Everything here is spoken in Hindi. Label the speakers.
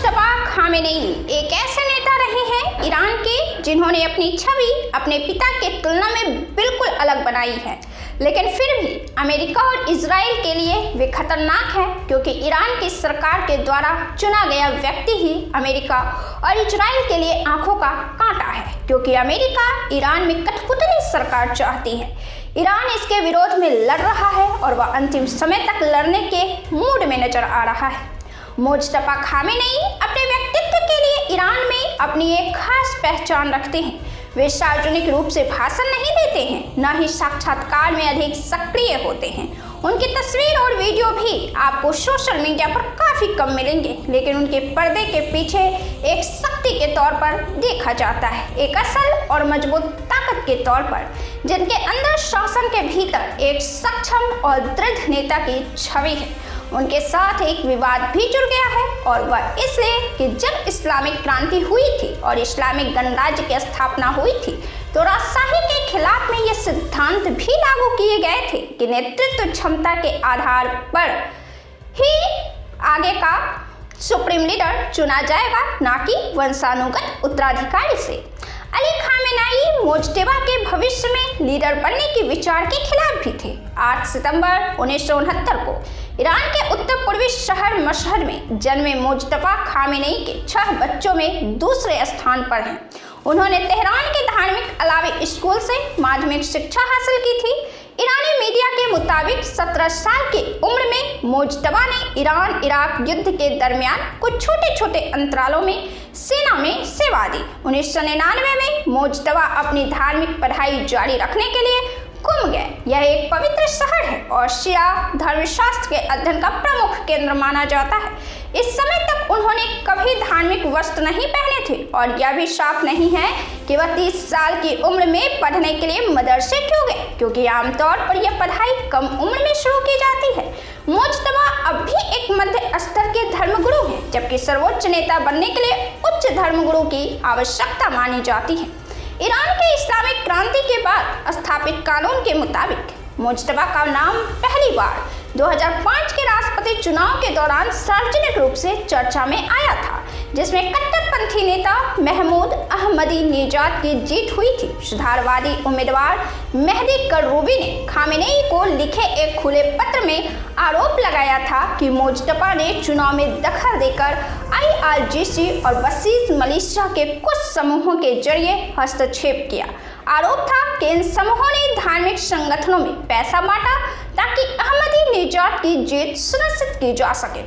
Speaker 1: मुज्तबा खामेनेई एक ऐसे नेता रहे हैं ईरान के जिन्होंने अपनी छवि अपने पिता के तुलना में बिल्कुल अलग बनाई है, लेकिन फिर भी अमेरिका और इजराइल के लिए वे खतरनाक हैं क्योंकि ईरान की सरकार के द्वारा चुना गया व्यक्ति ही अमेरिका और इजराइल के लिए आंखों का कांटा है, क्योंकि अमेरिका ईरान में कठपुतली सरकार चाहती है। ईरान इसके विरोध में लड़ रहा है और वह अंतिम समय तक लड़ने के मूड में नजर आ रहा है। मुज्तबा खामेनेई अपने व्यक्तित्व के लिए ईरान में अपनी एक खास पहचान रखते हैं। वे सार्वजनिक रूप से भाषण नहीं देते हैं, न ही साक्षात्कार में अधिक सक्रिय होते हैं। उनकी तस्वीर और वीडियो भी आपको सोशल मीडिया पर काफ़ी कम मिलेंगे, लेकिन उनके पर्दे के पीछे एक शक्ति के तौर पर देखा जाता है, एक असल और मजबूत ताकत के तौर पर, जिनके अंदर शासन के भीतर एक सक्षम और दृढ़ नेता की छवि है। उनके साथ एक विवाद भी जुड़ गया है और वह इसलिए कि जब इस्लामिक क्रांति हुई थी और इस्लामिक गणराज्य की स्थापना हुई थी तो राजशाही के खिलाफ में ये सिद्धांत भी लागू किए गए थे कि नेतृत्व क्षमता के आधार पर ही आगे का सुप्रीम लीडर चुना जाएगा, ना कि वंशानुगत उत्तराधिकारी से। अली खामेनेई मुज्तबा के भविष्य में लीडर बनने के विचार के खिलाफ भी थे। 8 सितंबर 1969 को ईरान के उत्तर पूर्वी शहर मशहद में जन्मे मुज्तबा खामेनेई के 6 बच्चों में दूसरे स्थान पर हैं। उन्होंने तेहरान के धार्मिक अलावी स्कूल से माध्यमिक शिक्षा हासिल की थी। ईरानी मीडिया के मुताबिक 17 साल की उम्र में मुज्तबा ने ईरान इराक युद्ध के दरमियान कुछ छोटे छोटे अंतरालों में सेना में सेवा दी। 1999 में मुज्तबा अपनी धार्मिक पढ़ाई जारी रखने के लिए कुम गए। यह एक पवित्र शहर है और शिया धर्मशास्त्र के अध्ययन का प्रमुख केंद्र माना जाता है। इस समय तक उन्होंने कभी धार्मिक वस्त्र नहीं पहने थे और यह भी साफ नहीं है कि वह 30 साल की उम्र में पढ़ने के लिए मदरसे क्यों गए, क्योंकि आमतौर पर यह पढ़ाई कम उम्र में शुरू की जाती है। मुज्तबा अब भी एक मध्य स्तर के धर्मगुरु हैं, जबकि सर्वोच्च नेता बनने के लिए उच्च धर्मगुरु की आवश्यकता मानी जाती है। ईरान के इस्लामिक क्रांति के बाद स्थापित कानून के मुताबिक मुज्तबा का नाम पहली बार 2005 के राष्ट्रपति चुनाव के दौरान सार्वजनिक रूप से चर्चा में आया था, जिसमें कट्टरपंथी नेता महमूद अहमदीनेजाद की जीत हुई थी। सुधारवादी उम्मीदवार मेहदी करूबी ने खामेनेई को लिखे एक खुले पत्र में आरोप लगाया था कि मुज्तबा ने चुनाव में दखल देकर IRGC और बसीज मलिशिया के कुछ समूहों के जरिए हस्तक्षेप किया। आरोप था कि इन समूहों ने धार्मिक संगठनों में पैसा बांटा ताकि अहमदीनेजाद की जीत सुनिश्चित की जा सके।